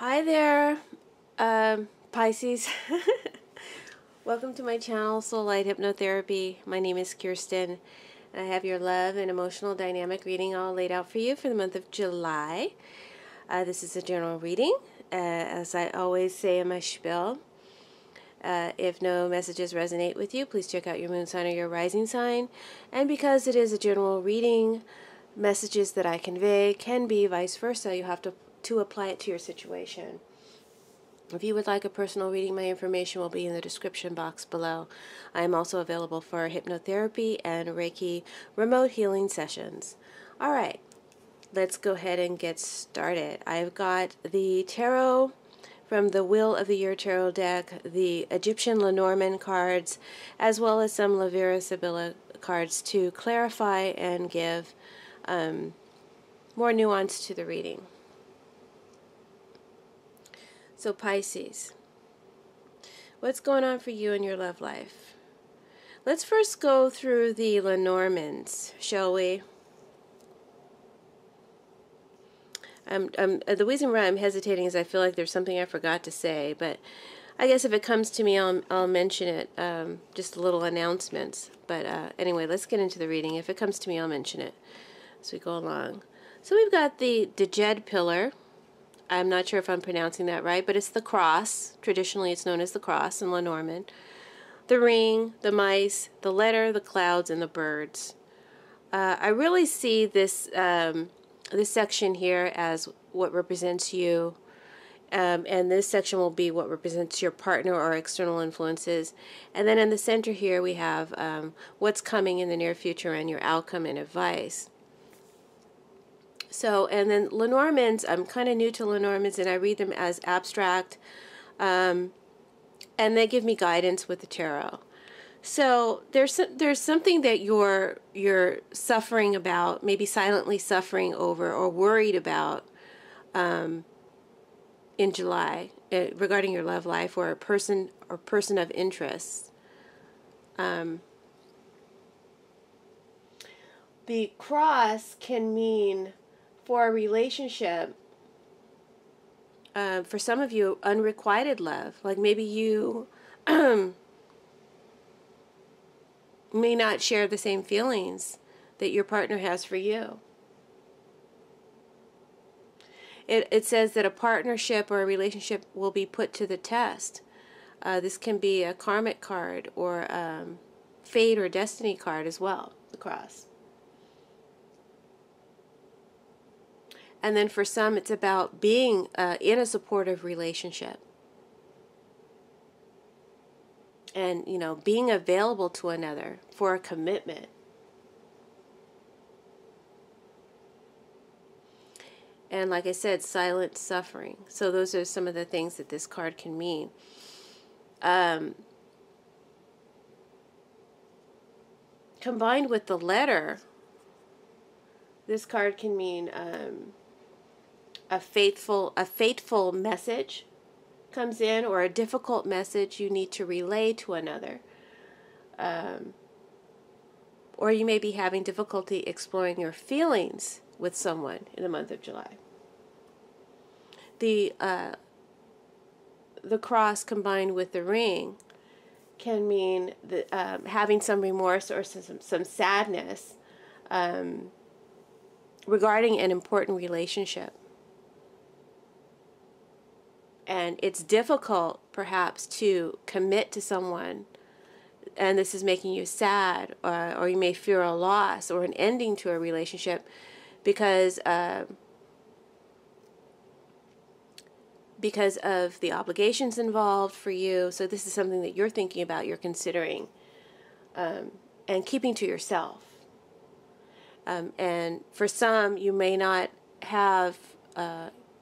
Hi there, Pisces. Welcome to my channel, Soulight Hypnotherapy. My name is Kirsten, and I have your love and emotional dynamic reading all laid out for you for the month of July. This is a general reading, as I always say in my spiel. If no messages resonate with you, please check out your moon sign or your rising sign. And because it is a general reading, messages that I convey can be vice versa. You have to apply it to your situation. If you would like a personal reading, my information will be in the description box below. I am also available for hypnotherapy and Reiki remote healing sessions. All right, let's go ahead and get started. I've got the tarot from the Wheel of the Year tarot deck, the Egyptian Lenormand cards, as well as some Lavera Sibilla cards to clarify and give more nuance to the reading. So Pisces, what's going on for you in your love life? Let's first go through the Lenormands, shall we? The reason why I'm hesitating is I feel like there's something I forgot to say, but I guess if it comes to me, I'll mention it, just little announcements. But anyway, let's get into the reading. If it comes to me, I'll mention it as we go along. So we've got the Djed pillar. I'm not sure if I'm pronouncing that right, but it's the cross. Traditionally, it's known as the cross in Lenormand. The ring, the mice, the letter, the clouds, and the birds. I really see this this section here as what represents you, and this section will be what represents your partner or external influences. And then in the center here, we have what's coming in the near future and your outcome and advice. So, and then Lenormands, I'm kind of new to Lenormands, and I read them as abstract, and they give me guidance with the tarot. So there's something that you're suffering about, maybe silently suffering over or worried about in July regarding your love life or a person of interest. The cross can mean, for a relationship, for some of you, unrequited love. Like maybe you may not share the same feelings that your partner has for you. It says that a partnership or a relationship will be put to the test. This can be a karmic card or fate or destiny card as well, the cross. And then for some, it's about being in a supportive relationship. And, you know, being available to another for a commitment. And like I said, silent suffering. So those are some of the things that this card can mean. Combined with the letter, this card can mean a fateful message comes in, or a difficult message you need to relay to another. Or you may be having difficulty exploring your feelings with someone in the month of July. The cross combined with the ring can mean that, having some remorse or some sadness regarding an important relationship. And it's difficult, perhaps, to commit to someone, and this is making you sad, or you may fear a loss or an ending to a relationship because of the obligations involved for you. So this is something that you're thinking about, you're considering, and keeping to yourself. And for some, you may not have...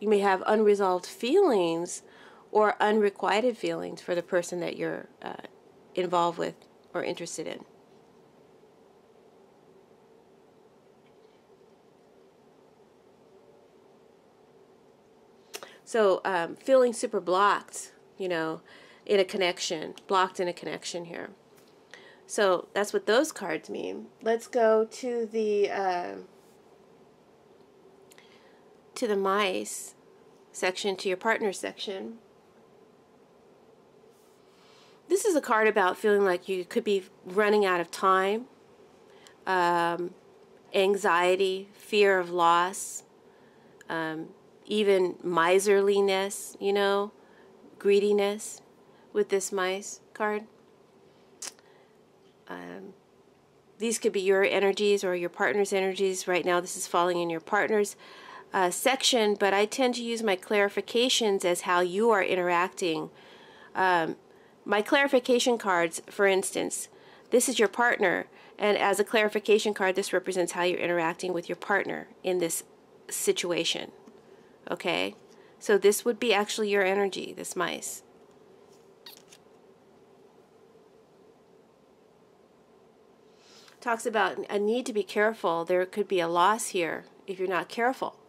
you may have unresolved feelings or unrequited feelings for the person that you're involved with or interested in. So feeling super blocked, you know, in a connection, blocked in a connection here. So that's what those cards mean. Let's go to the mice. section to your partner section. This is a card about feeling like you could be running out of time, anxiety, fear of loss, even miserliness, you know, greediness with this mice card. These could be your energies or your partner's energies. Right now this is falling in your partner's section, but I tend to use my clarifications as how you are interacting. My clarification cards, for instance, this is your partner, and as a clarification card, this represents how you're interacting with your partner in this situation. Okay? So this would be actually your energy, this mice. Talks about a need to be careful. There could be a loss here if you're not careful.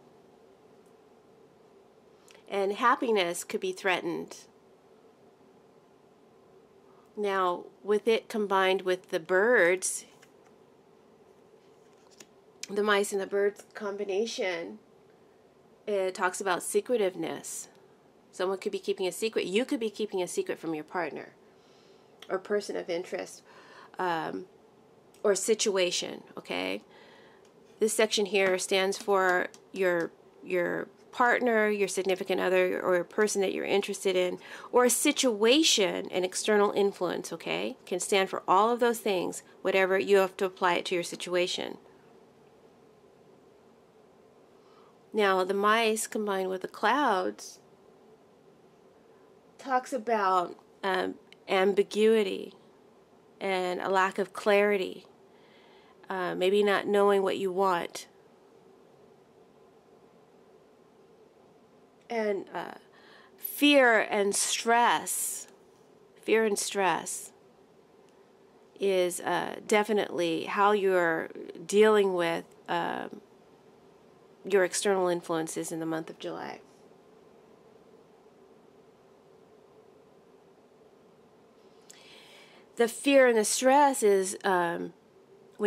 And happiness could be threatened. Now, with it combined with the birds, the mice and the birds combination, it talks about secretiveness. Someone could be keeping a secret. You could be keeping a secret from your partner or person of interest or situation, okay? This section here stands for your partner, your significant other, or a person that you're interested in, or a situation, an external influence, okay? Can stand for all of those things, whatever, you have to apply it to your situation. Now, the mice combined with the clouds talks about ambiguity and a lack of clarity, maybe not knowing what you want. And fear and stress is definitely how you're dealing with your external influences in the month of July. The fear and the stress is, when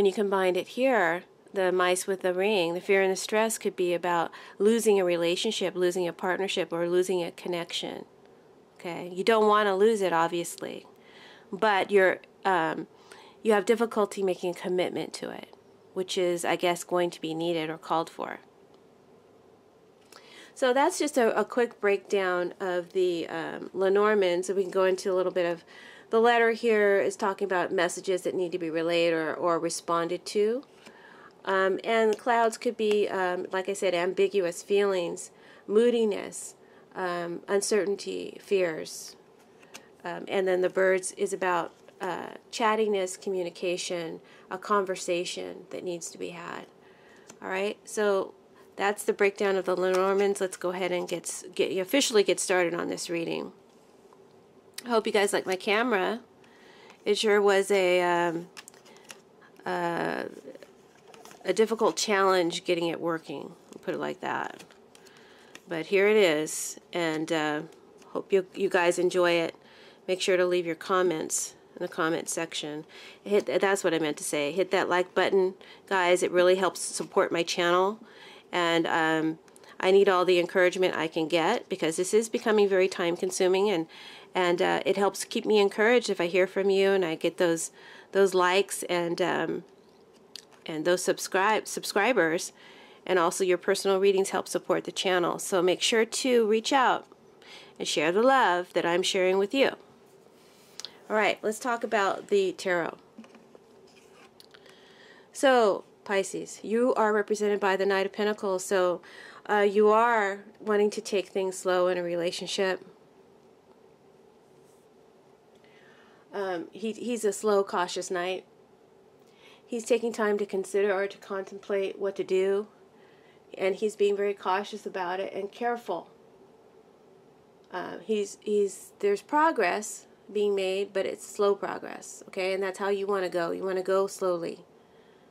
you combine it here, the mice with the ring, the fear and the stress could be about losing a relationship, losing a partnership, or losing a connection. Okay, you don't want to lose it, obviously, but you have difficulty making a commitment to it, which is, I guess, going to be needed or called for. So that's just a quick breakdown of the Lenormand. So we can go into a little bit of the letter here is talking about messages that need to be relayed or responded to. And clouds could be, like I said, ambiguous feelings, moodiness, uncertainty, fears. And then the birds is about chattiness, communication, a conversation that needs to be had. All right, so that's the breakdown of the Lenormands. Let's go ahead and officially get started on this reading. I hope you guys like my camera. It sure was a difficult challenge getting it working, I'll put it like that. But here it is, and hope you guys enjoy it. Make sure to leave your comments in the comment section. That's what I meant to say. Hit that like button, guys. It really helps support my channel, and I need all the encouragement I can get because this is becoming very time consuming, and it helps keep me encouraged if I hear from you and I get those likes and those subscribers, and also your personal readings help support the channel. So make sure to reach out and share the love that I'm sharing with you. All right, let's talk about the tarot. So, Pisces, you are represented by the Knight of Pentacles, so you are wanting to take things slow in a relationship. He's a slow, cautious knight. He's taking time to consider or to contemplate what to do, and he's being very cautious about it and careful. There's progress being made, but it's slow progress, okay? And that's how you want to go. You want to go slowly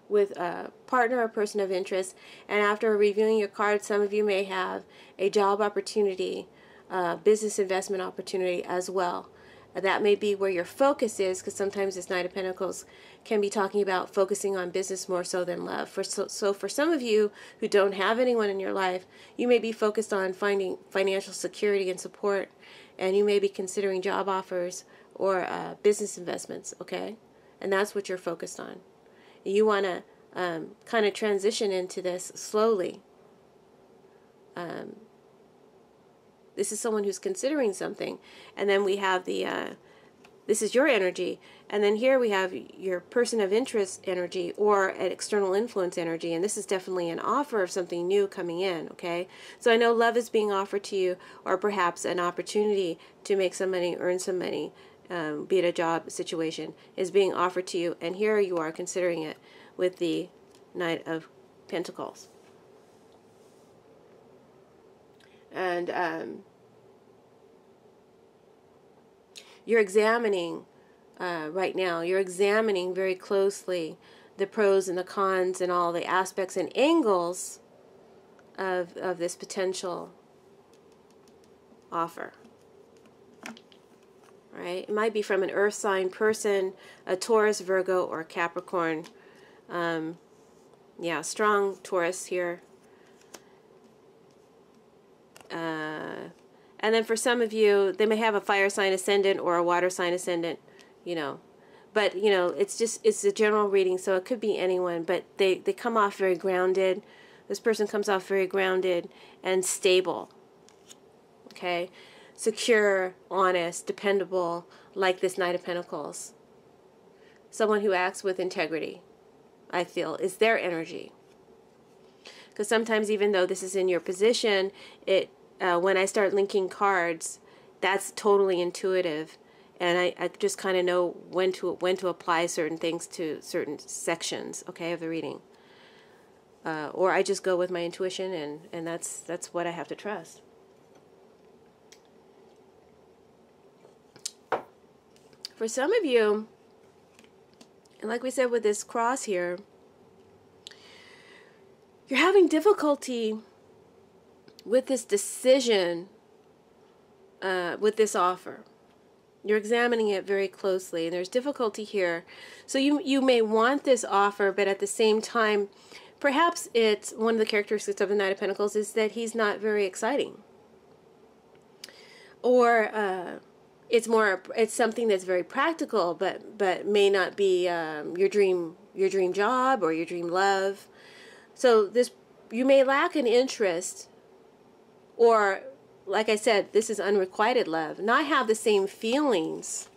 with a partner or person of interest. And after reviewing your cards, some of you may have a job opportunity, business investment opportunity as well That may be where your focus is, because sometimes this Knight of Pentacles can be talking about focusing on business more so than love. So for some of you who don't have anyone in your life, you may be focused on finding financial security and support, and you may be considering job offers or business investments, okay? And that's what you're focused on. You want to kind of transition into this slowly. This is someone who's considering something. And then we have the, this is your energy. And then here we have your person of interest energy or an external influence energy. And this is definitely an offer of something new coming in, okay? So I know love is being offered to you, or perhaps an opportunity to make some money, earn some money, be it a job situation, is being offered to you. And here you are considering it with the Knight of Pentacles. And you're examining right now, you're examining very closely the pros and the cons and all the aspects and angles of this potential offer. Right? It might be from an earth sign person, a Taurus, Virgo, or Capricorn. Yeah, strong Taurus here. And then for some of you, they may have a fire sign ascendant or a water sign ascendant, you know. But, you know, it's a general reading, so it could be anyone. But they come off very grounded. This person comes off very grounded and stable. Okay? Secure, honest, dependable, like this Knight of Pentacles. Someone who acts with integrity, I feel, is their energy. Because sometimes, even though this is in your position, when I start linking cards, that's totally intuitive, and I just kind of know when to apply certain things to certain sections, okay, of the reading, or I just go with my intuition, and that's what I have to trust. For some of you, and like we said with this cross here, you're having difficulty with this decision, with this offer. You're examining it very closely, and there's difficulty here. So you may want this offer, but at the same time, perhaps it's one of the characteristics of the Knight of Pentacles is that he's not very exciting. Or it's something that's very practical, but may not be your dream job or your dream love. So you may lack an interest, or like I said, this is unrequited love, not have the same feelings,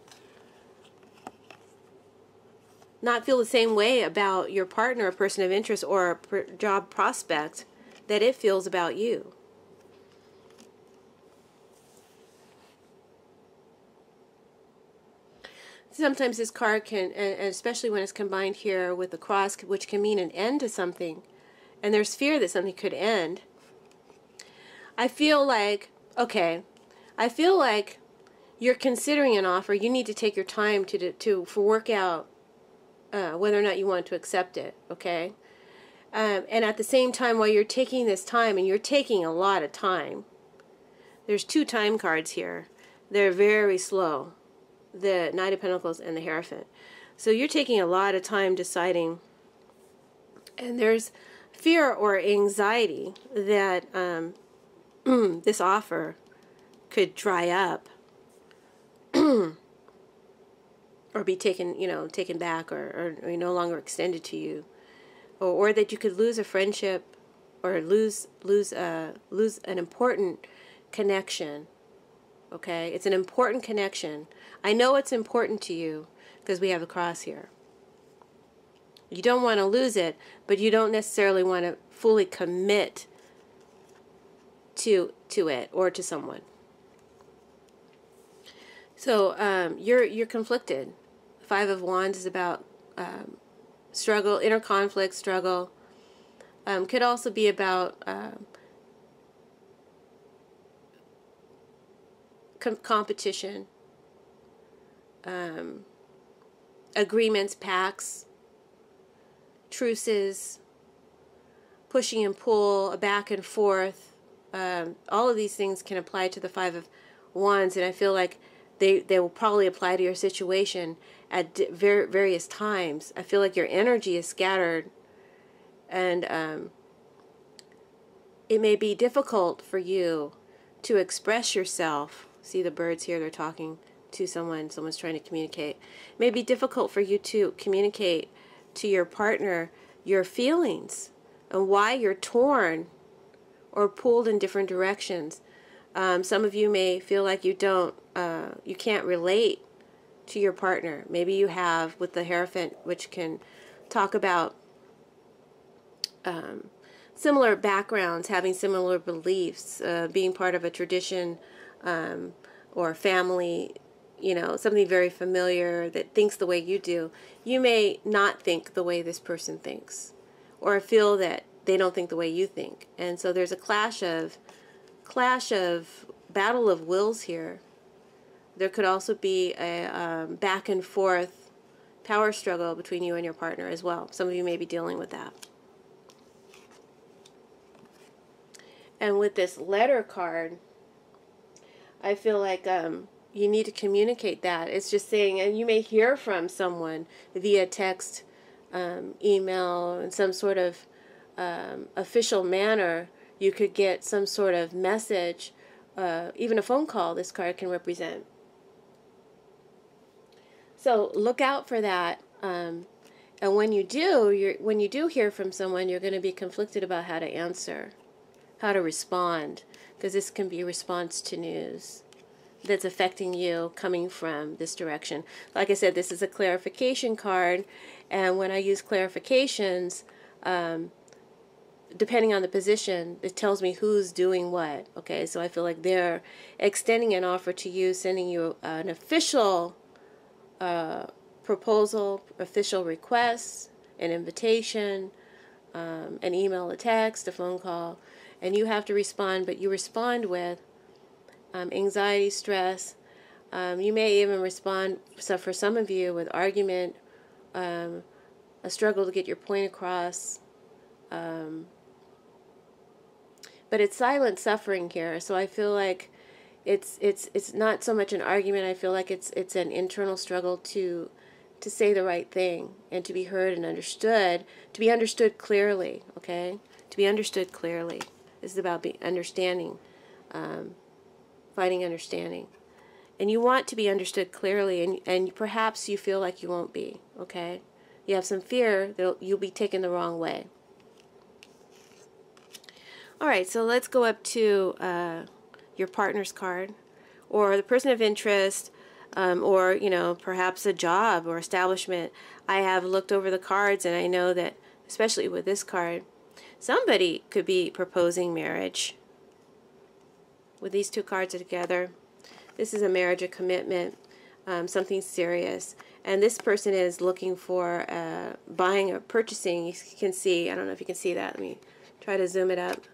not feel the same way about your partner, a person of interest, or a job prospect that it feels about you. Sometimes this card can, and especially when it's combined here with the cross, which can mean an end to something, and there's fear that something could end. I feel like, okay, I feel like you're considering an offer. You need to take your time to work out whether or not you want to accept it, okay? And at the same time, while you're taking this time, and you're taking a lot of time, there's two time cards here. They're very slow. The Knight of Pentacles and the Hierophant. So you're taking a lot of time deciding, and there's fear or anxiety that this offer could dry up or be taken, taken back, or no longer extended to you, or that you could lose a friendship or lose an important connection. Okay, it's an important connection. I know it's important to you because we have a cross here. You don't want to lose it, but you don't necessarily want to fully commit to it or to someone. So you're conflicted. Five of Wands is about struggle, inner conflict, struggle. Could also be about competition, agreements, pacts, truces, pushing and pull, a back and forth. All of these things can apply to the Five of Wands, and I feel like they will probably apply to your situation at various times. I feel like your energy is scattered, and it may be difficult for you to express yourself. See the birds here, they're talking to someone, someone's trying to communicate. It may be difficult for you to communicate to your partner your feelings and why you're torn or pulled in different directions. Some of you may feel like you can't relate to your partner. Maybe you have with the Hierophant, which can talk about similar backgrounds, having similar beliefs, being part of a tradition or family, you know, something very familiar that thinks the way you do. You may not think the way this person thinks, or feel that they don't think the way you think. And so there's a clash of battle of wills here. There could also be a back and forth power struggle between you and your partner as well. Some of you may be dealing with that. And with this letter card, I feel like you need to communicate that. It's just saying, and you may hear from someone via text, email, in some sort of official manner. You could get some sort of message, even a phone call this card can represent. So look out for that. And when you do hear from someone, you're going to be conflicted about how to answer, how to respond, because this can be a response to news that's affecting you coming from this direction. Like I said, this is a clarification card, and when I use clarifications, depending on the position, it tells me who's doing what. Okay, so I feel like they're extending an offer to you, sending you an official proposal, official request, an invitation, an email, a text, a phone call, and you have to respond, but you respond with anxiety, stress. You may even respond, so for some of you, with argument, a struggle to get your point across. But it's silent suffering here, so I feel like it's not so much an argument. I feel like it's an internal struggle to say the right thing and to be heard and understood, to be understood clearly. Okay, to be understood clearly. This is about understanding, finding understanding, and you want to be understood clearly, and perhaps you feel like you won't be. Okay, you have some fear that you'll be taken the wrong way. All right, so let's go up to your partner's card, or the person of interest, or, you know, perhaps a job or establishment. I have looked over the cards, and I know that, especially with this card, somebody could be proposing marriage. With these two cards together, this is a marriage, a commitment, something serious. And this person is looking for buying or purchasing. You can see, I don't know if you can see that. Let me try to zoom it up.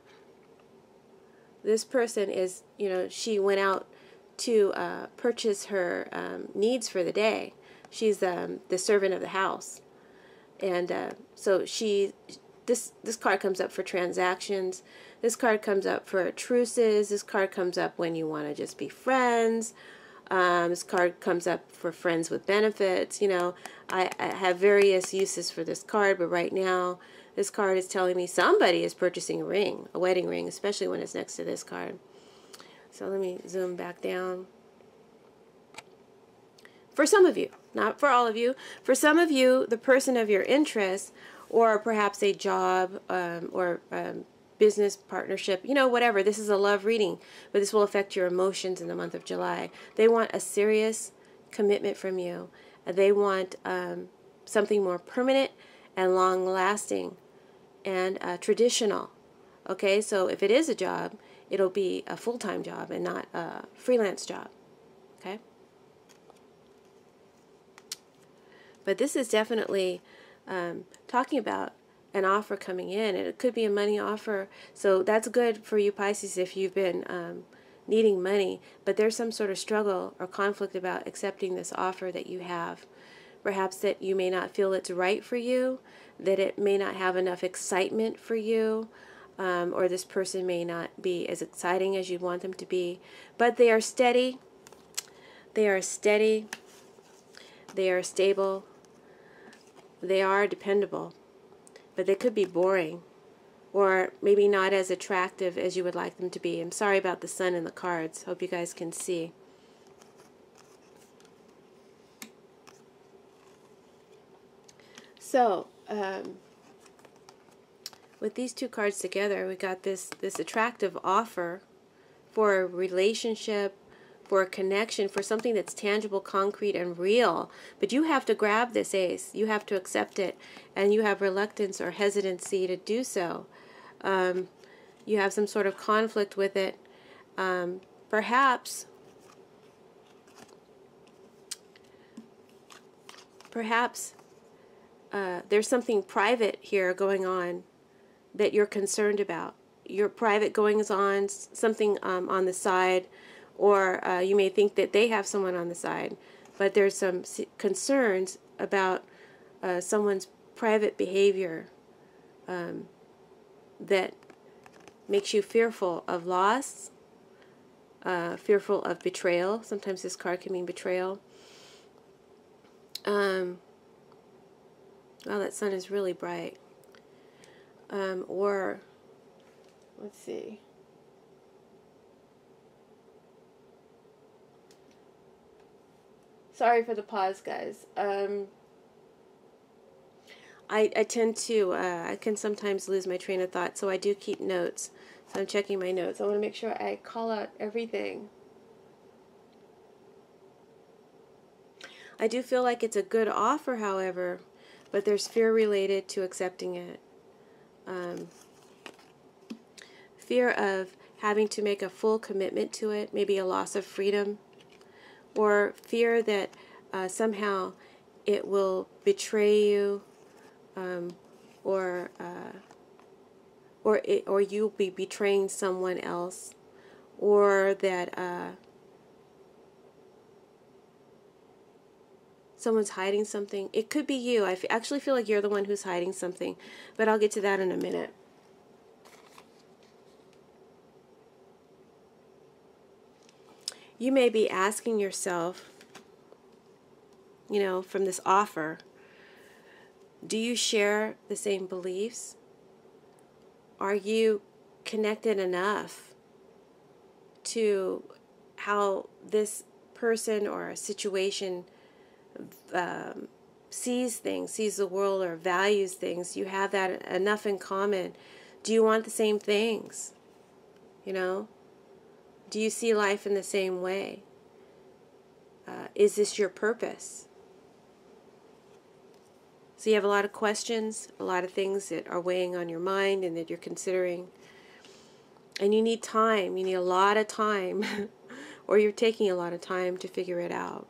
This person is, you know, she went out to purchase her needs for the day. She's the servant of the house, and so this card comes up for transactions. This card comes up for truces. This card comes up when you want to just be friends. This card comes up for friends with benefits. You know, I have various uses for this card, but right now this card is telling me somebody is purchasing a ring, a wedding ring, especially when it's next to this card. So let me zoom back down. For some of you, not for all of you, for some of you, the person of your interest, or perhaps a job or business partnership, you know, whatever. This is a love reading, but this will affect your emotions in the month of July. They want a serious commitment from you. They want something more permanent and long-lasting and traditional. Okay, so if it is a job, it'll be a full-time job and not a freelance job. Okay? But this is definitely talking about an offer coming in, and it could be a money offer. So that's good for you, Pisces, if you've been needing money, but there's some sort of struggle or conflict about accepting this offer that you have. Perhaps that you may not feel it's right for you, that it may not have enough excitement for you, or this person may not be as exciting as you want them to be, but they are steady. They are steady. They are stable. They are dependable. But they could be boring, or maybe not as attractive as you would like them to be. I'm sorry about the sun in the cards. Hope you guys can see. So, with these two cards together, we got this attractive offer for a relationship, for a connection, for something that's tangible, concrete, and real. But you have to grab this ace. You have to accept it, and you have reluctance or hesitancy to do so. You have some sort of conflict with it. Perhaps there's something private here going on that you're concerned about. Your private goings on, something on the side, or you may think that they have someone on the side, but there's some concerns about someone's private behavior that makes you fearful of loss, fearful of betrayal. Sometimes this card can mean betrayal. Wow, that sun is really bright. Or, let's see. Sorry for the pause, guys. I tend to, I can sometimes lose my train of thought, so I do keep notes. So I'm checking my notes. I want to make sure I call out everything. I do feel like it's a good offer, however, but there's fear related to accepting it. Fear of having to make a full commitment to it, maybe a loss of freedom, or fear that somehow it will betray you, or you'll be betraying someone else, or that someone's hiding something. It could be you. I actually feel like you're the one who's hiding something, but I'll get to that in a minute. You may be asking yourself, you know, from this offer, do you share the same beliefs? Are you connected enough to how this person or a situation sees things, sees the world, or values things? You have that enough in common. Do you want the same things? You know? Do you see life in the same way? Is this your purpose? So you have a lot of questions, a lot of things that are weighing on your mind and that you're considering. And you need time. You need a lot of time. Or you're taking a lot of time to figure it out.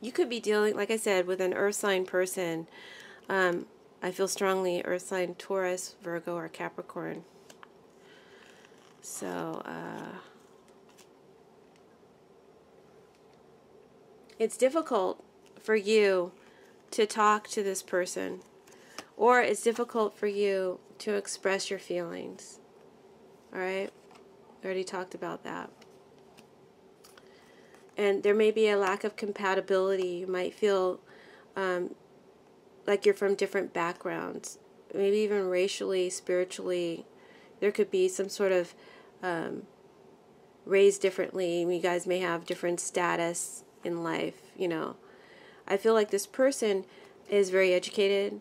You could be dealing, like I said, with an earth sign person. I feel strongly earth sign Taurus, Virgo, or Capricorn. So, it's difficult for you to talk to this person, or it's difficult for you to express your feelings. All right? I already talked about that. And there may be a lack of compatibility. You might feel like you're from different backgrounds, maybe even racially, spiritually. There could be some sort of raised differently. You guys may have different status in life, you know. I feel like this person is very educated,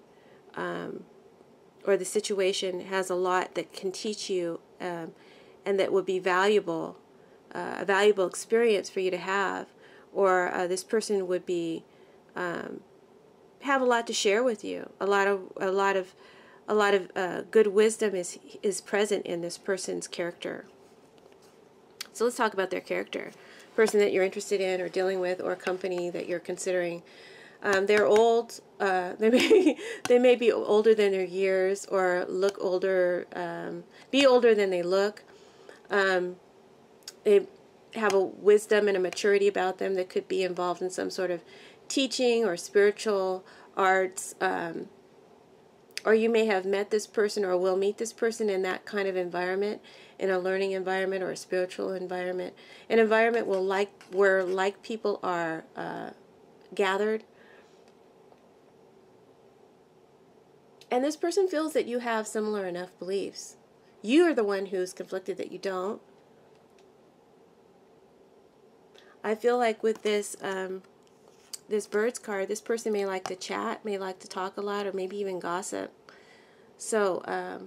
or the situation has a lot that can teach you, and that would be valuable, a valuable experience for you to have, or this person would be have a lot to share with you. A lot of good wisdom is present in this person's character. So let's talk about their character. Person that you're interested in or dealing with, or a company that you're considering. They're old. They may be older than their years, or look older, be older than they look. They have a wisdom and a maturity about them that could be involved in some sort of teaching or spiritual arts. Or you may have met this person or will meet this person in that kind of environment, in a learning environment or a spiritual environment. An environment where like people are gathered. And this person feels that you have similar enough beliefs. You are the one who's conflicted that you don't. I feel like with this this Birds card, this person may like to chat, may like to talk a lot, or maybe even gossip. So, I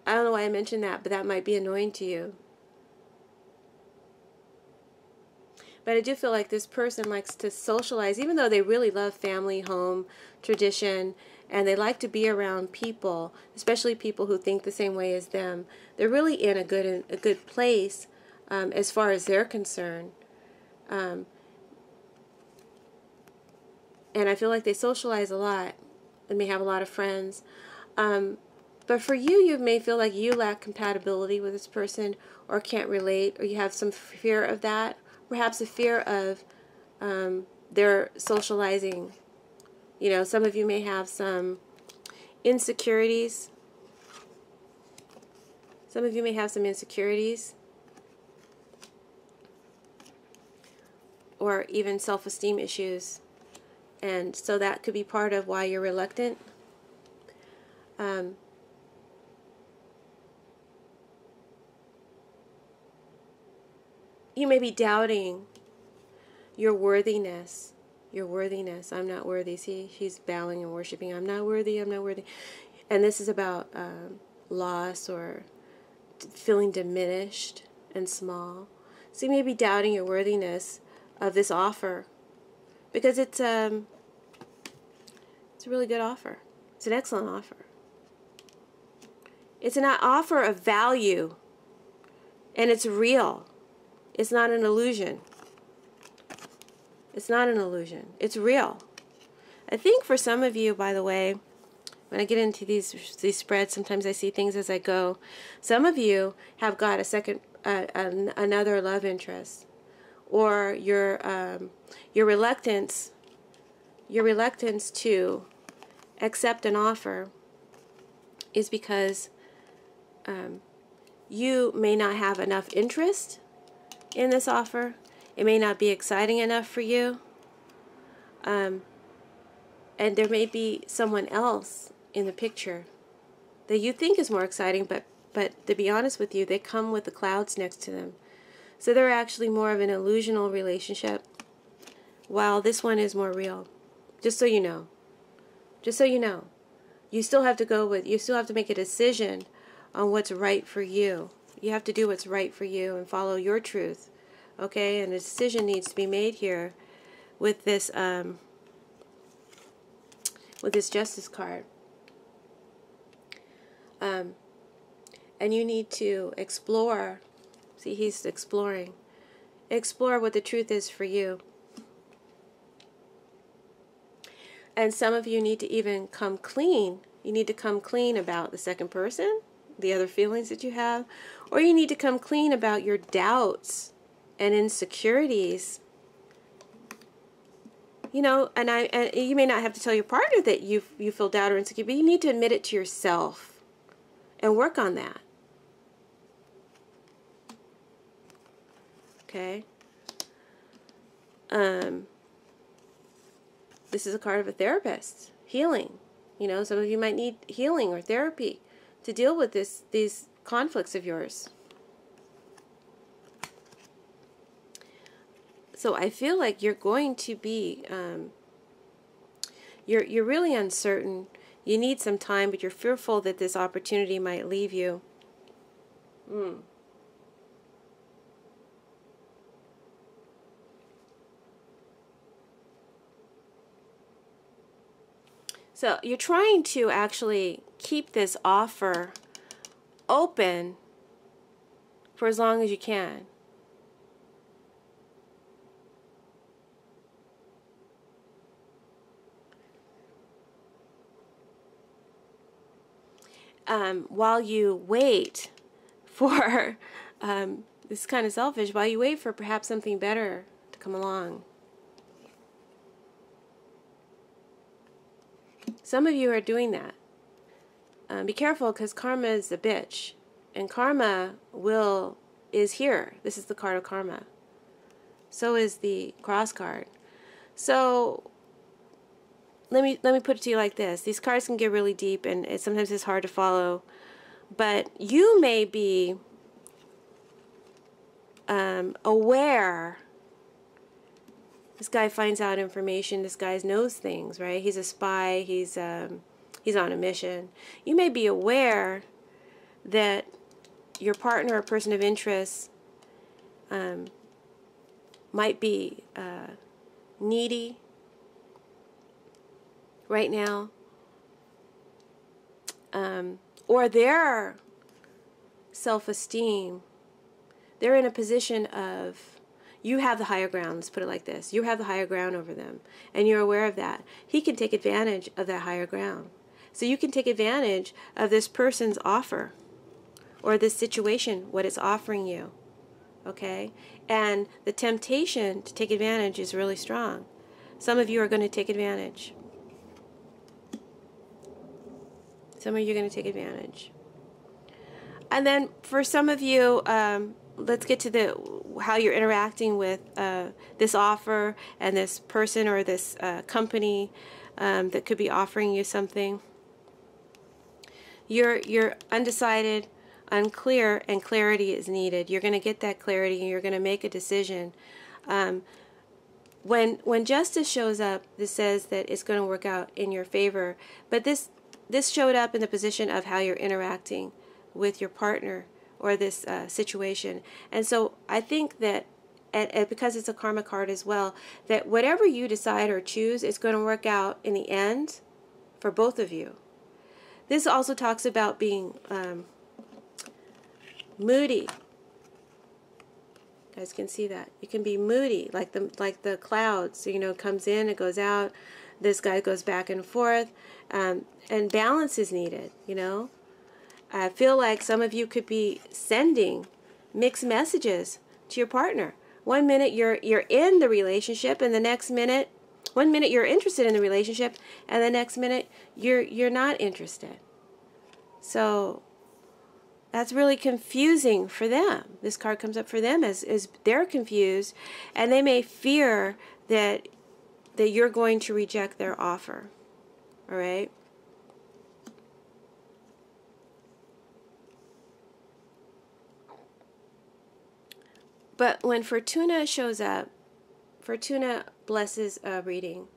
don't know why I mentioned that, but that might be annoying to you. But I do feel like this person likes to socialize, even though they really love family, home, tradition, and they like to be around people, especially people who think the same way as them. They're really in a good place as far as they're concerned. And I feel like they socialize a lot and may have a lot of friends. But for you, you may feel like you lack compatibility with this person or can't relate, or you have some fear of that. Perhaps a fear of their socializing. You know, some of you may have some insecurities. Some of you may have some insecurities. Or even self-esteem issues. And so that could be part of why you're reluctant. You may be doubting your worthiness. Your worthiness. I'm not worthy. See, she's bowing and worshiping. I'm not worthy. I'm not worthy. And this is about loss or feeling diminished and small. So you may be doubting your worthiness of this offer, because it's a really good offer. It's an excellent offer. It's an offer of value, and it's real. It's not an illusion. It's not an illusion. It's real. I think for some of you, by the way, when I get into these spreads, sometimes I see things as I go. Some of you have got a second, another love interest, or your reluctance to accept an offer is because you may not have enough interest in this offer. It may not be exciting enough for you. And there may be someone else in the picture that you think is more exciting, but to be honest with you, they come with the clouds next to them. So they're actually more of an illusional relationship, while this one is more real. Just so you know. Just so you know. You still have to make a decision on what's right for you. You have to do what's right for you and follow your truth. Okay? And a decision needs to be made here with this Justice card. And you need to explore. See, he's exploring. Explore what the truth is for you. And some of you need to even come clean. You need to come clean about the second person, the other feelings that you have, or you need to come clean about your doubts and insecurities. You know, and you may not have to tell your partner that you feel doubt or insecure, but you need to admit it to yourself and work on that. Okay. This is a card of a therapist. Healing. You know, some of you might need healing or therapy to deal with these conflicts of yours. So I feel like you're going to be, you're really uncertain. You need some time, but you're fearful that this opportunity might leave you. So you're trying to actually keep this offer open for as long as you can. While you wait for, this is kind of selfish, while you wait for perhaps something better to come along. Some of you are doing that. Be careful, because karma is a bitch. And karma is here. This is the card of karma. So is the cross card. So let me put it to you like this. These cards can get really deep, and sometimes it's hard to follow. But you may be aware. This guy finds out information. This guy knows things, right? He's a spy. He's on a mission. You may be aware that your partner or person of interest might be needy right now, or their self-esteem, they're in a position of, you have the higher ground, let's put it like this. You have the higher ground over them, and you're aware of that. He can take advantage of that higher ground. So you can take advantage of this person's offer, or this situation, what it's offering you, okay? And the temptation to take advantage is really strong. Some of you are going to take advantage. Some of you are going to take advantage. And then for some of you, let's get to how you're interacting with this offer and this person or this company that could be offering you something. You're undecided, unclear, and clarity is needed. You're going to get that clarity, and you're going to make a decision. When justice shows up, this says that it's going to work out in your favor. But this showed up in the position of how you're interacting with your partner or this situation. And so I think that, and because it's a karma card as well, that whatever you decide or choose is going to work out in the end for both of you. This also talks about being moody. You guys can see that. You can be moody, like the clouds. You know, comes in, it goes out. This guy goes back and forth, and balance is needed. You know, I feel like some of you could be sending mixed messages to your partner. One minute you're in the relationship, and the next minute, one minute you're interested in the relationship, and the next minute you're not interested. So that's really confusing for them. This card comes up for them as they're confused, and they may fear that you're going to reject their offer. All right? But when Fortuna shows up, Fortuna blesses a reading.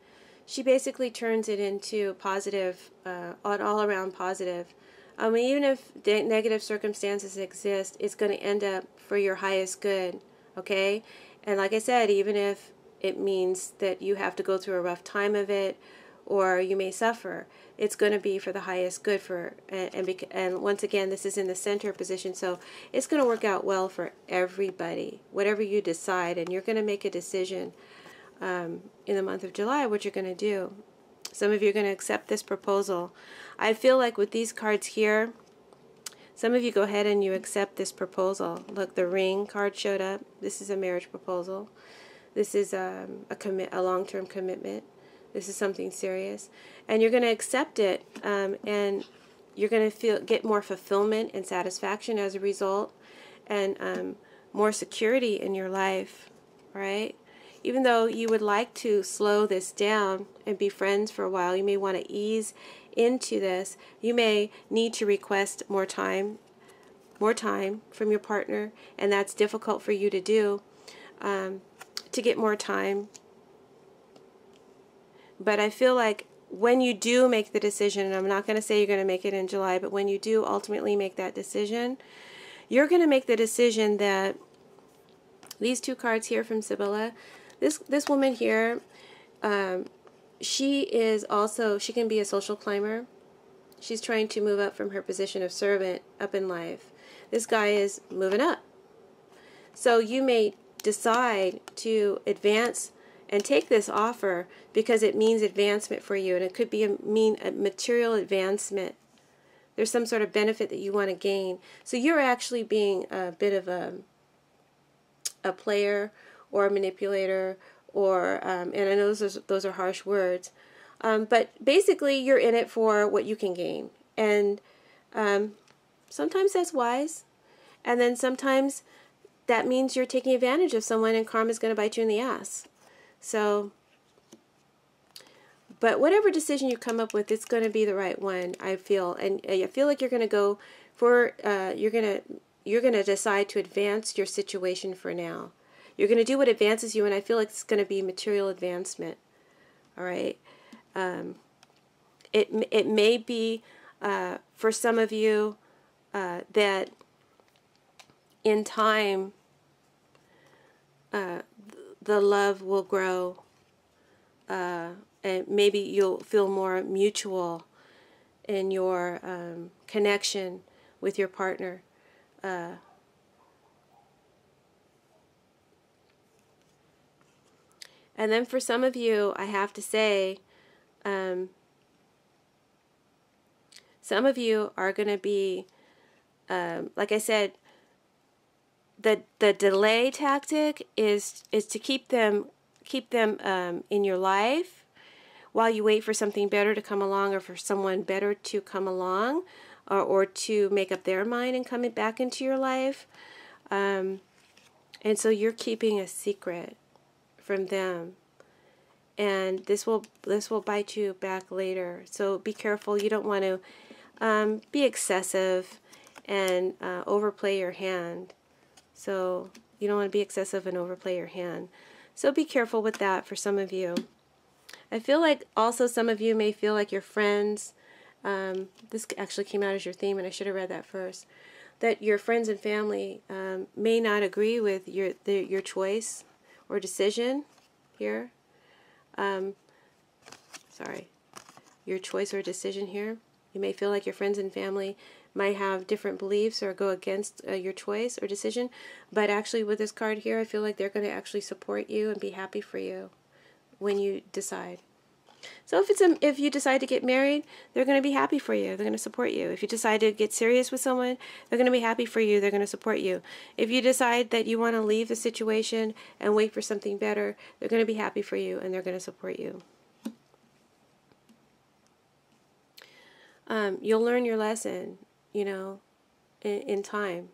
She basically turns it into positive, an all-around positive. Even if negative circumstances exist, it's going to end up for your highest good, okay? And like I said, even if it means that you have to go through a rough time of it, or you may suffer, it's going to be for the highest good. And once again, this is in the center position, so it's going to work out well for everybody, whatever you decide. And you're going to make a decision in the month of July what you're going to do. Some of you are going to accept this proposal. I feel like with these cards here, some of you go ahead and you accept this proposal. Look, the ring card showed up. This is a marriage proposal. This is a long-term commitment. This is something serious. And you're going to accept it, and you're going to get more fulfillment and satisfaction as a result, and more security in your life, right? Even though you would like to slow this down and be friends for a while, you may want to ease into this. You may need to request more time from your partner, and that's difficult for you to do, to get more time. But I feel like when you do make the decision, and I'm not going to say you're going to make it in July, but when you do ultimately make that decision, you're going to make the decision that these two cards here from Sibylla, this woman here, she can be a social climber. She's trying to move up from her position of servant up in life. This guy is moving up. So you may decide to advance and take this offer because it means advancement for you, and it could be a material advancement. There's some sort of benefit that you want to gain. So you're actually being a bit of a player or a manipulator, or and I know those are harsh words, But basically, you're in it for what you can gain. And sometimes that's wise. And then sometimes that means you're taking advantage of someone and karma's going to bite you in the ass. So, but whatever decision you come up with, it's going to be the right one, I feel. And I feel like you're going to go for, you're going to decide to advance your situation for now. You're going to do what advances you, and I feel like it's going to be material advancement. All right. It may be for some of you that in time the love will grow, and maybe you'll feel more mutual in your connection with your partner. And then for some of you, I have to say, some of you are going to be, like I said, the delay tactic is to keep them in your life while you wait for something better to come along, or for someone better to come along, or to make up their mind and come back into your life. And so you're keeping a secret from them, and this will bite you back later. So be careful. You don't want to be excessive and overplay your hand. So you don't want to be excessive and overplay your hand. So be careful with that for some of you. I feel like also some of you may feel like your friends, this actually came out as your theme, and I should have read that first, that your friends and family may not agree with your choice or decision here. Sorry, your choice or decision here. You may feel like your friends and family might have different beliefs or go against your choice or decision, but actually with this card here, I feel like they're going to actually support you and be happy for you when you decide. So if you decide to get married, they're going to be happy for you. They're going to support you. If you decide to get serious with someone, they're going to be happy for you. They're going to support you. If you decide that you want to leave the situation and wait for something better, they're going to be happy for you, and they're going to support you. You'll learn your lesson, you know, in time.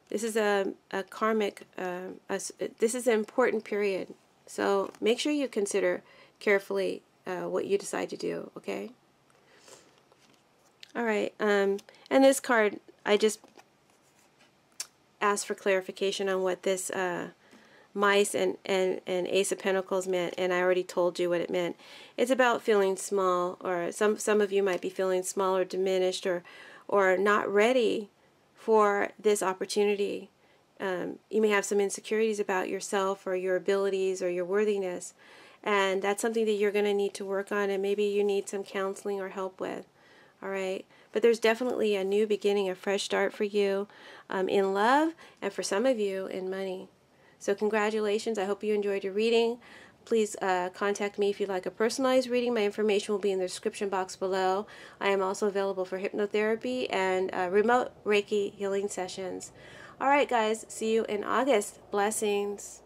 This is a karmic, this is an important period. So make sure you consider carefully what you decide to do, okay? All right, and this card, I just asked for clarification on what this mice and Ace of Pentacles meant, and I already told you what it meant. It's about feeling small, or some of you might be feeling small or diminished, or not ready for this opportunity. You may have some insecurities about yourself or your abilities or your worthiness, and that's something that you're going to need to work on, and maybe you need some counseling or help with. All right, but there's definitely a new beginning, a fresh start for you in love, and for some of you in money. So congratulations. I hope you enjoyed your reading. Please contact me if you'd like a personalized reading. My information will be in the description box below. I am also available for hypnotherapy and remote Reiki healing sessions. All right, guys. See you in August. Blessings.